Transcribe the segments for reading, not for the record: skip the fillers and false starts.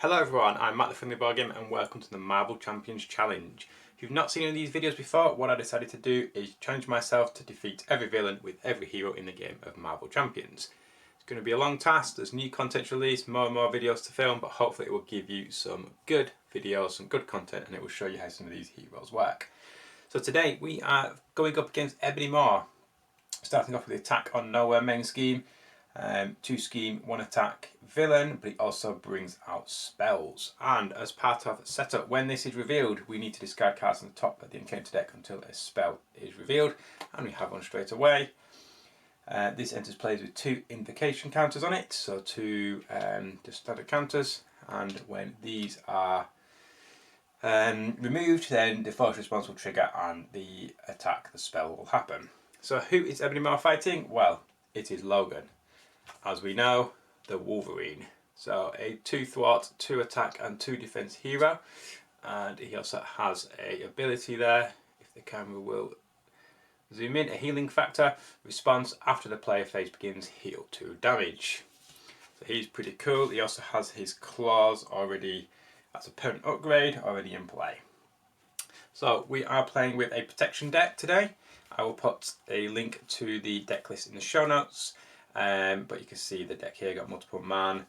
Hello everyone, I'm Matt the Friendly Board Game and welcome to the Marvel Champions Challenge. If you've not seen any of these videos before, what I decided to do is challenge myself to defeat every villain with every hero in the game of Marvel Champions. It's going to be a long task, there's new content released, more and more videos to film, but hopefully it will give you some good videos, some good content, and it will show you how some of these heroes work. So today we are going up against Ebony Maw, starting off with the attack on nowhere main scheme. 2 scheme, 1 attack villain, but he also brings out spells. And as part of setup, when this is revealed, we need to discard cards on the top of the encounter deck until a spell is revealed, and we have one straight away. This enters plays with 2 invocation counters on it, so 2 just standard counters, and when these are removed, then the force response will trigger and the spell will happen. So who is Ebony Maw fighting? Well, it is Logan. As we know, the Wolverine. So a 2 thwart, 2 attack and 2 defense hero, and he also has a ability there, if the camera will zoom in, a healing factor, response after the player phase begins, heal 2 damage. So he's pretty cool. He also has his claws already as a permanent upgrade already in play. So we are playing with a protection deck today. I will put a link to the deck list in the show notes. But you can see the deck here, got multiple man,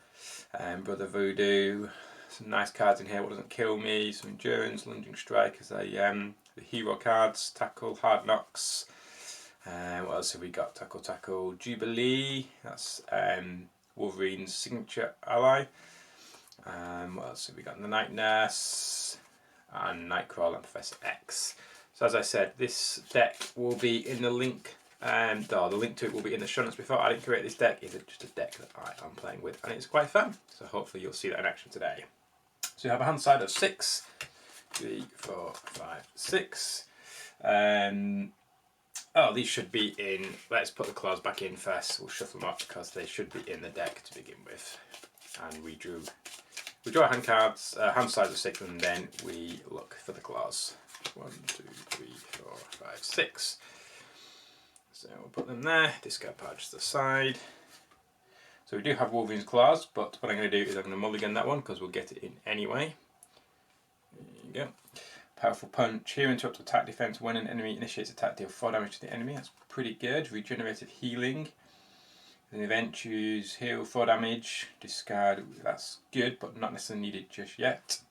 Brother Voodoo, some nice cards in here, What Doesn't Kill Me, some endurance, lunging strike as the hero cards, tackle, hard knocks. What else have we got? Tackle, Jubilee, that's Wolverine's signature ally. What else have we got? The Night Nurse, and Nightcrawler and Professor X. So as I said, this deck will be in the link. The link to it will be in the show notes. Before I didn't create this deck, it's just a deck that I am playing with, and it's quite fun. So hopefully you'll see that in action today. So you have a hand side of 6, 3, 4, 5, 6. These should be in. Let's put the claws back in first. We'll shuffle them up because they should be in the deck to begin with. And we draw hand cards, hand size of 6, and then we look for the claws. 1, 2, 3, 4, 5, 6. So we'll put them there, discard pouch to the side. So we do have Wolverine's claws, but what I'm going to do is I'm going to mulligan that one because we'll get it in anyway. There you go. Powerful punch. Here interrupt attack defense. When an enemy initiates attack, deal 4 damage to the enemy. That's pretty good. Regenerative healing. In the event, choose heal 4 damage. Discard. That's good, but not necessarily needed just yet.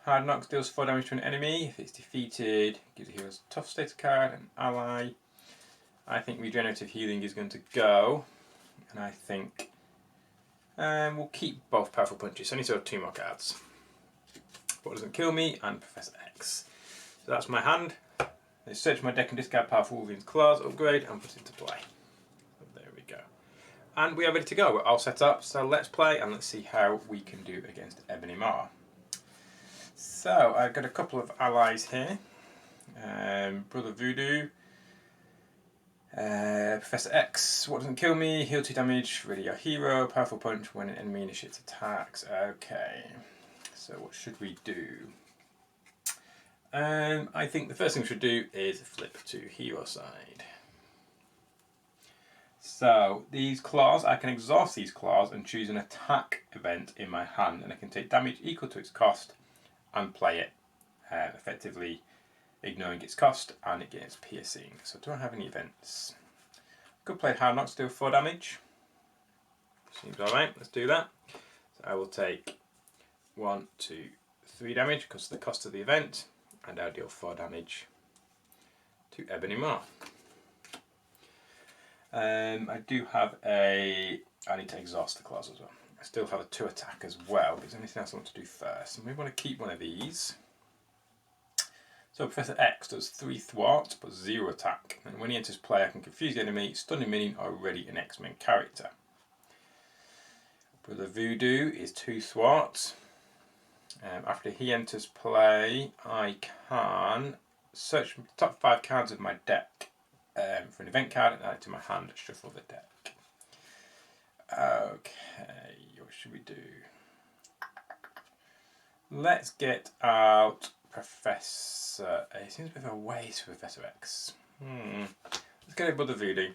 Hard knocks deals 4 damage to an enemy. If it's defeated, gives the hero's tough status card, an ally. I think regenerative healing is going to go, and I think we'll keep both powerful punches. So I need to have 2 more cards. What Doesn't Kill Me and Professor X. So that's my hand. Let's search my deck and discard powerful Wolverine's claws, upgrade, and put it into play. So there we go. And we are ready to go. We're all set up. So let's play and let's see how we can do against Ebony Maw. So I've got a couple of allies here. Brother Voodoo. Professor X, What Doesn't Kill Me, heal 2 damage, ready your hero, powerful punch when an enemy initiates attacks. Okay, so what should we do? I think the first thing we should do is flip to hero side. So these claws, I can exhaust these claws and choose an attack event in my hand, and I can take damage equal to its cost and play it, effectively ignoring its cost, and it gets piercing. So do I have any events? Could play hard knocks, deal 4 damage. Seems alright, let's do that. So I will take 1, 2, 3 damage because of the cost of the event, and I'll deal 4 damage to Ebony Maw. I do have I need to exhaust the claws as well. I still have a 2 attack as well, but is there anything else I want to do first? And we want to keep one of these. So Professor X does 3 thwart but 0 attack, and when he enters play I can confuse the enemy, stun a minion or ready an X-Men character. Brother Voodoo is 2 thwart. After he enters play I can search the top 5 cards of my deck for an event card and add it to my hand, shuffle the deck. Okay, what should we do? Let's get out Professor. It seems a bit of a waste for Professor X. Let's get a Brother Voodoo,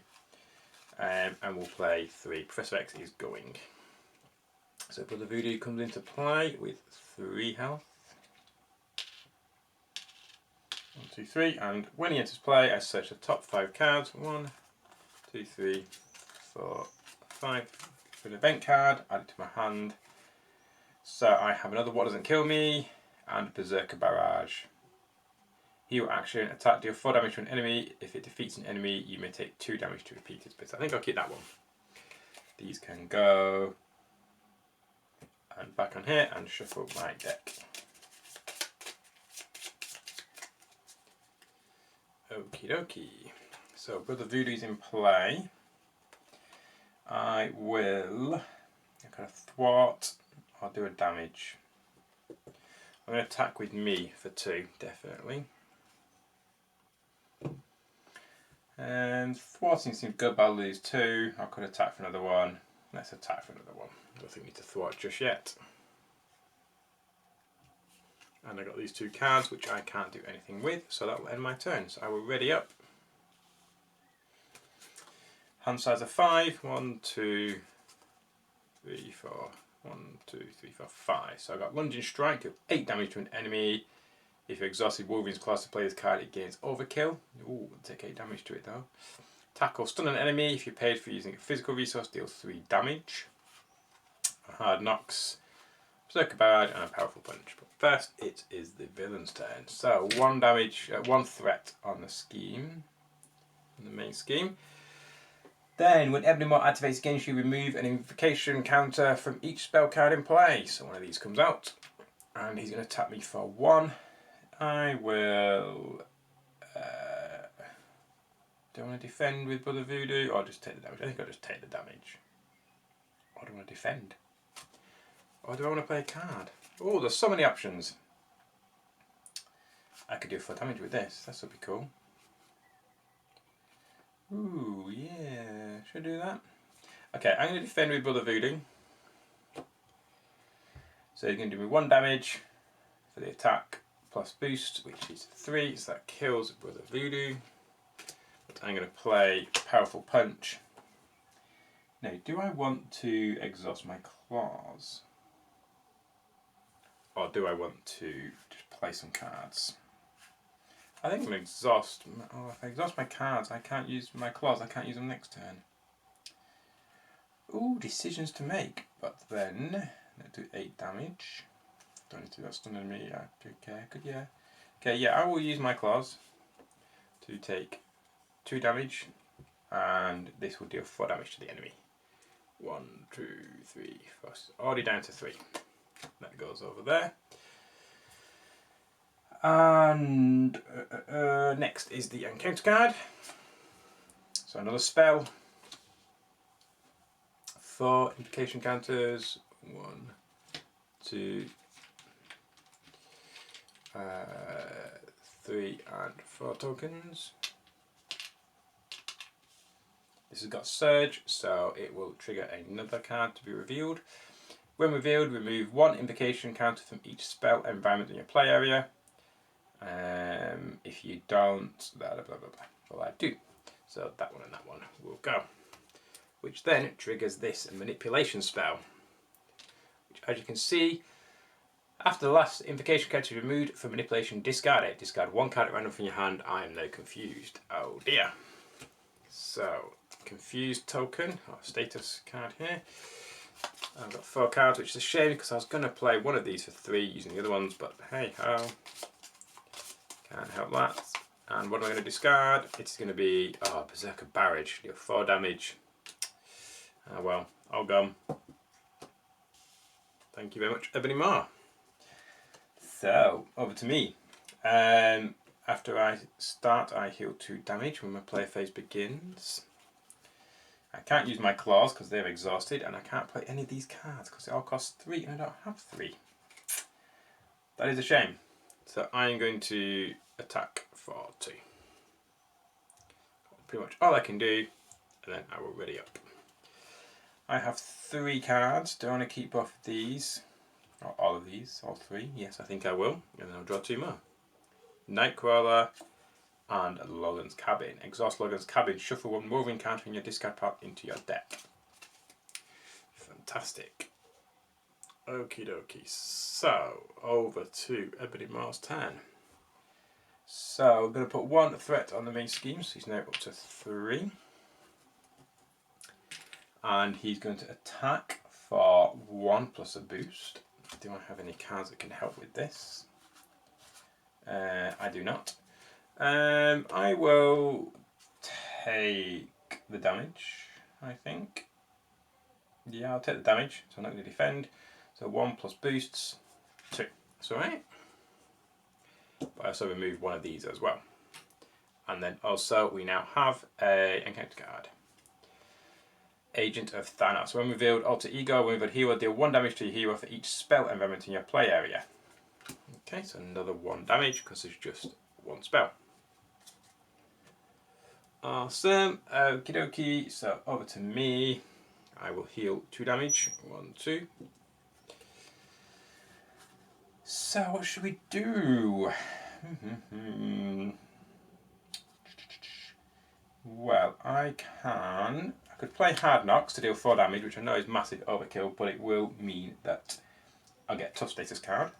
and we'll play 3. Professor X is going. So Brother Voodoo comes into play with 3 health. 1, 2, 3, and when he enters play, I search the top 5 cards. 1, 2, 3, 4, 5. For an event card, add it to my hand. So I have another What Doesn't Kill Me and Berserker Barrage. Heal action, attack, deal 4 damage to an enemy. If it defeats an enemy, you may take 2 damage to repeat it. But I think I'll keep that one. These can go and back on here and shuffle my deck. Okie dokie. So Brother Voodoo's in play. I will kind of thwart. I'll do a damage. I'm going to attack with me for 2, definitely. And thwarting seems good, but I'll lose 2. I could attack for another 1. Let's attack for another 1. I don't think we need to thwart just yet. And I got these 2 cards, which I can't do anything with, so that will end my turn. So I will ready up. Hand size of 5. 1, 2, 3, 4. 1, 2, 3, 4, 5. So I got lunging strike, do 8 damage to an enemy. If you're exhausted, Wolverine's class to play this card, it gains overkill. Ooh, take 8 damage to it though. Tackle, stun an enemy. If you're paid for using a physical resource, deal 3 damage. A hard knocks, Berserker Barrage, and a powerful punch. But first, it is the villain's turn. So 1 damage, 1 threat on the scheme, on the main scheme. Then, when Ebony Maw activates against you, remove an invocation counter from each spell card in play. So one of these comes out, and he's going to attack me for 1. I will. Do I want to defend with Brother Voodoo or just take the damage? I think I'll just take the damage. Or do I want to defend? Or do I want to play a card? Oh, there's so many options. I could do 4 damage with this. This would be cool. Ooh, yeah. Should I do that? Okay, I'm going to defend with Brother Voodoo. So he's going to do me 1 damage for the attack plus boost, which is 3, so that kills Brother Voodoo. But I'm going to play Powerful Punch. Now, do I want to exhaust my claws? Or do I want to just play some cards? I think I'm going to exhaust. Oh, if I exhaust my cards, I can't use my claws. I can't use them next turn. Ooh, decisions to make. But then, let's do 8 damage. Don't need to do that stun on me. Yeah. Okay, yeah, I will use my claws to take 2 damage. And this will deal 4 damage to the enemy. 1, 2, 3, 4. Already down to 3. That goes over there. And next is the encounter card. So another spell. 4 invocation counters. 1, 2, 3, and 4 tokens. This has got Surge, so it will trigger another card to be revealed. When revealed, remove 1 invocation counter from each spell environment in your play area. If you don't, blah blah blah blah. Well, I do. So that one and that one will go. Which then triggers this manipulation spell. Which, as you can see, after the last invocation card is removed for manipulation, discard it. Discard 1 card at random from your hand. I am now confused. Oh dear. So, confused token, or status card here. I've got 4 cards, which is a shame because I was going to play one of these for 3 using the other ones, but hey ho. Can't help that. And what am I going to discard? It's going to be Berserker Barrage. Deal 4 damage. Ah well, all gone. Thank you very much, Ebony Maw. So, over to me. After I start, I heal 2 damage when my play phase begins. I can't use my claws because they're exhausted, and I can't play any of these cards because they all cost 3 and I don't have 3. That is a shame. So I'm going to attack for 2. Pretty much all I can do, and then I will ready up. I have 3 cards. Do I want to keep both of these? Or all of these? All 3? Yes, I think I will. And then I'll draw 2 more. Nightcrawler and Logan's Cabin. Exhaust Logan's Cabin. Shuffle 1 Wolverine counter in your discard pile into your deck. Fantastic. Okie dokie. So, over to Ebony Maw's turn. So, we're going to put 1 threat on the main scheme, so he's now up to 3. And he's going to attack for 1 plus a boost. Do I have any cards that can help with this? I do not. I will take the damage, I think. Yeah, I'll take the damage, so I'm not going to defend. So 1 plus boosts, 2. That's alright. But I also remove 1 of these as well. And then also we now have a encounter card. Agent of Thanos. When revealed, alter ego. When revealed, hero, deal 1 damage to your hero for each spell environment in your play area. Okay, so another 1 damage because it's just 1 spell. Awesome. Okie dokie. So over to me. I will heal 2 damage. 1, 2. So what should we do? Well, I could play Hard Knocks to deal 4 damage, which I know is massive overkill, but it will mean that I'll get a tough status card.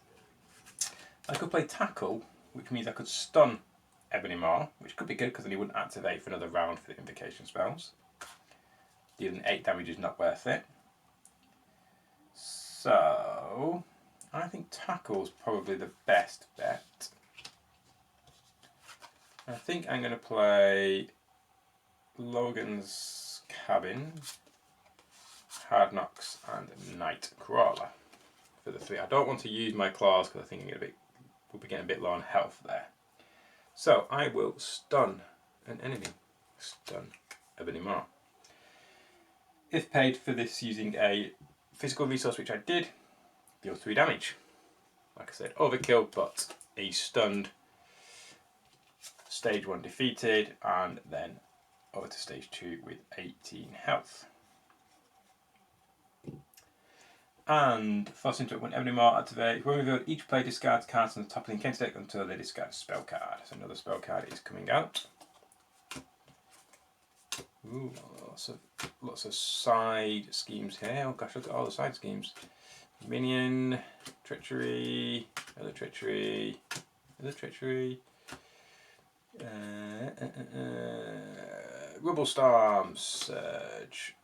I could play Tackle, which means I could stun Ebony Maw, which could be good because then he wouldn't activate for another round for the invocation spells. Dealing 8 damage is not worth it. So I think Tackle's probably the best bet. I think I'm going to play Logan's Cabin, Hard Knocks, and Night Crawler for the 3. I don't want to use my claws because I think we'll be getting a bit low on health there. So I will stun an enemy. Stun Ebony Maw. If paid for this using a physical resource, which I did, deal 3 damage. Like I said, overkill, but he's stunned. Stage 1 defeated, and then over to stage 2 with 18 health. And first interrupt when Ebony Maw activates. When revealed, each player discards cards on the top of the encounter deck until they discard a spell card. So another spell card is coming out. Ooh, lots of side schemes here. Oh gosh, look at all the side schemes. Minion, treachery, other treachery, other treachery. Rubble Storm, Surge.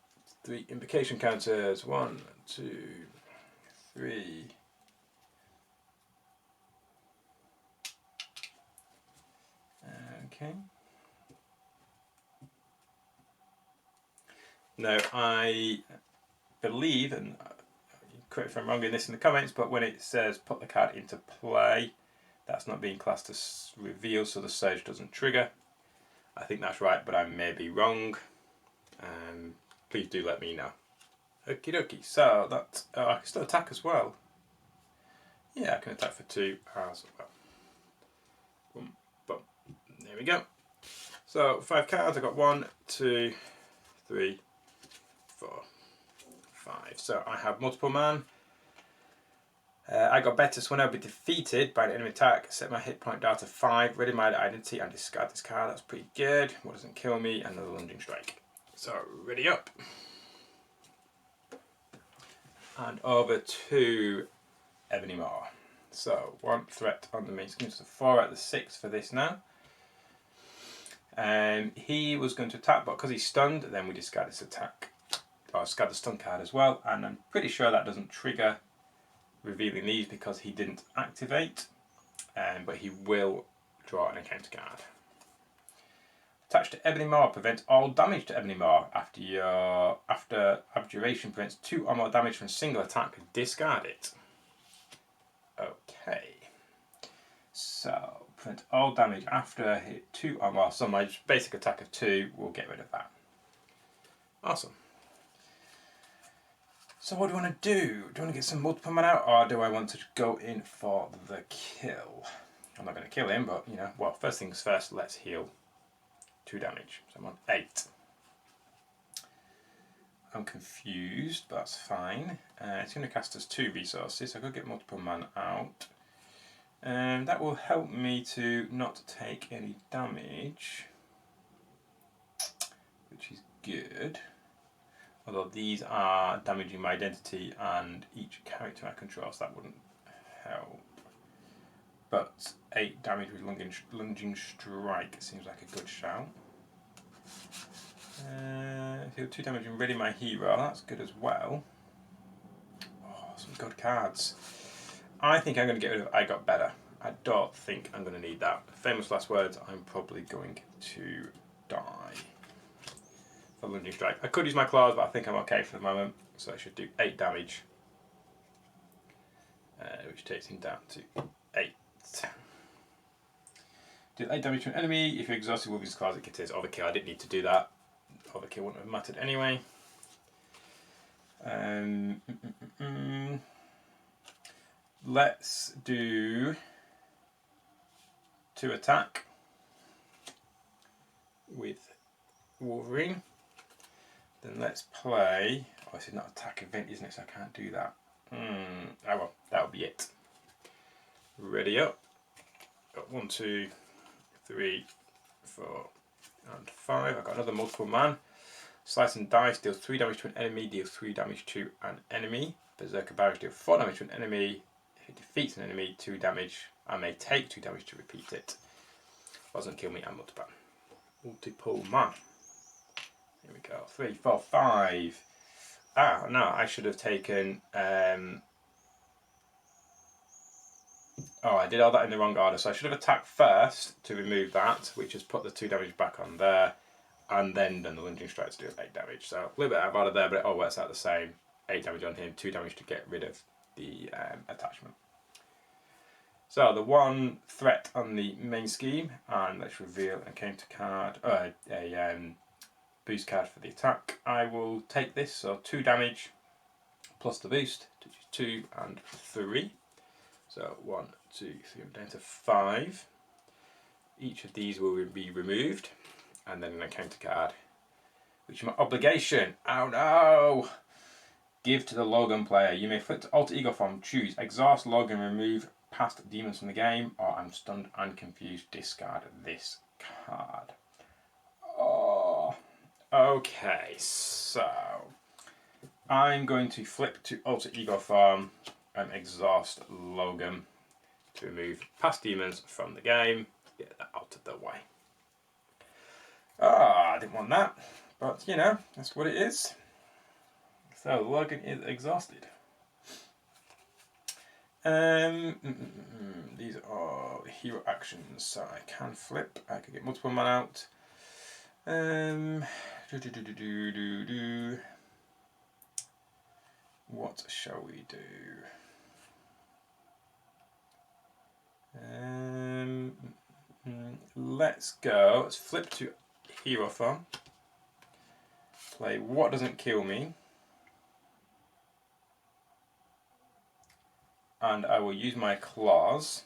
3 invocation counters. 1, 2, 3. Okay. Now I believe, and correct if I'm wrong in this in the comments, but when it says put the card into play, that's not being classed as reveal, so the surge doesn't trigger. I think that's right, but I may be wrong. Please do let me know. Okie dokie, so that I can still attack as well. Yeah, I can attack for 2 as well. Boom, boom. There we go. So 5 cards. I got 1, 2, 3, 4, 5. So I have multiple man. I got better, so when I be defeated by an enemy attack, set my hit point down to 5, ready my identity, and discard this card. That's pretty good. What doesn't kill me? Another lunging strike. So ready up. And over to Ebony Maw. So 1 threat on the main scheme, so 4 out of the 6 for this now. He was going to attack, but because he's stunned, then we discard his attack. Or discard the stun card as well, and I'm pretty sure that doesn't trigger revealing these because he didn't activate, but he will draw an encounter card. Attached to Ebony Maw, prevent all damage to Ebony Maw. After abjuration, prevents 2 or more damage from a single attack. Discard it. Okay. So prevent all damage after hit 2 or more. So my basic attack of 2 will get rid of that. Awesome. So what do I want to do? Do I want to get some multiple man out, or do I want to go in for the kill? I'm not going to kill him, but you know, well, first things first, let's heal 2 damage. So I'm on 8. I'm confused, but that's fine. It's going to cast us 2 resources, so I could get multiple man out. That will help me to not take any damage, which is good. Although these are damaging my identity and each character I control, so that wouldn't help. But 8 damage with lunging strike seems like a good shout. Deal 2 damage and ready my hero, that's good as well. Oh, some good cards. I think I'm going to get rid of I Got Better. I don't think I'm going to need that. Famous last words, I'm probably going to die for lunging strike. I could use my claws, but I think I'm okay for the moment. So I should do 8 damage, which takes him down to 8. Do 8 damage to an enemy. If you're exhausted with his claws, it contains overkill. I didn't need to do that. Overkill wouldn't have mattered anyway. Let's do 2 attack with Wolverine. Then let's play. Oh, this is not attack event, isn't it? So I can't do that. Oh well, that'll be it. Ready up. Got 1, 2, 3, 4, and 5. I've got another multiple man. Slice and dice deals 3 damage to an enemy, deals 3 damage to an enemy. Berserker barrage deals 4 damage to an enemy. If it defeats an enemy, 2 damage. I may take 2 damage to repeat it. Doesn't kill me and multiple. Multiple man. Here we go. 3, 4, 5. Ah, no, I should have taken. Oh, I did all that in the wrong order. So I should have attacked first to remove that, which has put the 2 damage back on there, and then done the lunging strike to do 8 damage. So a little bit out of order there, but it all works out the same. 8 damage on him, 2 damage to get rid of the attachment. So the one threat on the main scheme, and let's reveal a counter card, a boost card for the attack. I will take this, so 2 damage plus the boost, which is 2 and 3. So 1, 2, 3, I'm down to 5. Each of these will be removed, and then an encounter card, which is my obligation. Oh no! Give to the Logan player. You may flip to alter ego form, choose exhaust Logan, remove past demons from the game, or I'm stunned and confused, discard this card. Oh, okay, so I'm going to flip to alter ego form and exhaust Logan to remove past demons from the game. Get that out of the way. Ah, I didn't want that, but you know, that's what it is. So Logan is exhausted. These are hero actions, so I can flip. I can get multiple man out. What shall we do? Let's go. Let's flip to hero form. Play what doesn't kill me. And I will use my claws.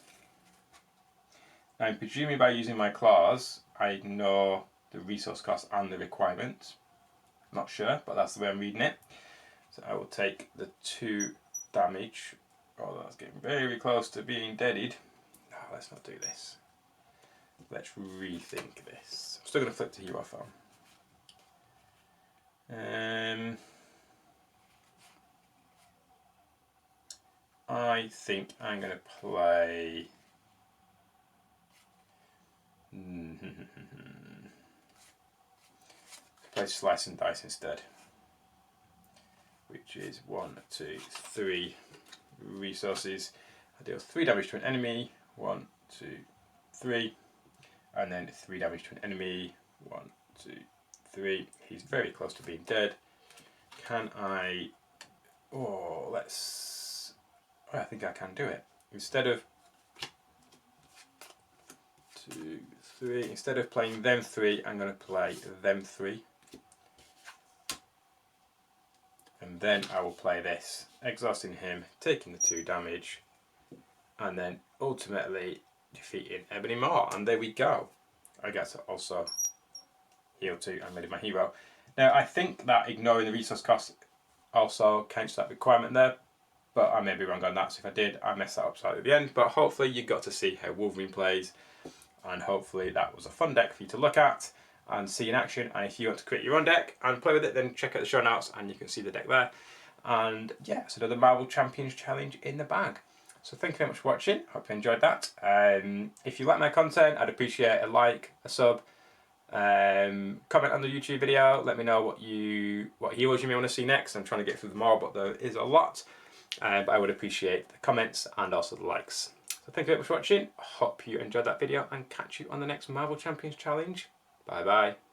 Now, I'm presuming by using my claws, I ignore the resource cost and the requirements. Not sure, but that's the way I'm reading it. So I will take the 2 damage. Oh, that's getting very close to being deaded. No, let's not do this. Let's rethink this. I'm still going to flip to hero form. I think I'm going to play. Play slice and dice instead, which is 1, 2, 3 resources. I deal 3 damage to an enemy. 1, 2, 3, and then 3 damage to an enemy. 1, 2, 3. He's very close to being dead. Can I? Oh, let's. I think I can do it. Instead of 2, 3, instead of playing them 3, I'm going to play them 3. And then I will play this, exhausting him, taking the 2 damage, and then ultimately defeating Ebony Maw. And there we go. I get to also heal 2 and ready my hero. Now I think that ignoring the resource cost also counts that requirement there, but I may be wrong on that, so if I did, I messed that up slightly at the end. But hopefully you got to see how Wolverine plays, and hopefully that was a fun deck for you to look at. and see in action. And if you want to create your own deck and play with it, then check out the show notes and you can see the deck there. And yeah, so another Marvel Champions Challenge in the bag. So thank you very much for watching. Hope you enjoyed that. If you like my content, I'd appreciate a like, a sub, comment on the YouTube video. Let me know what heroes you may want to see next. I'm trying to get through them all, but there is a lot. But I would appreciate the comments and also the likes. So thank you very much for watching. Hope you enjoyed that video and catch you on the next Marvel Champions Challenge. Bye bye.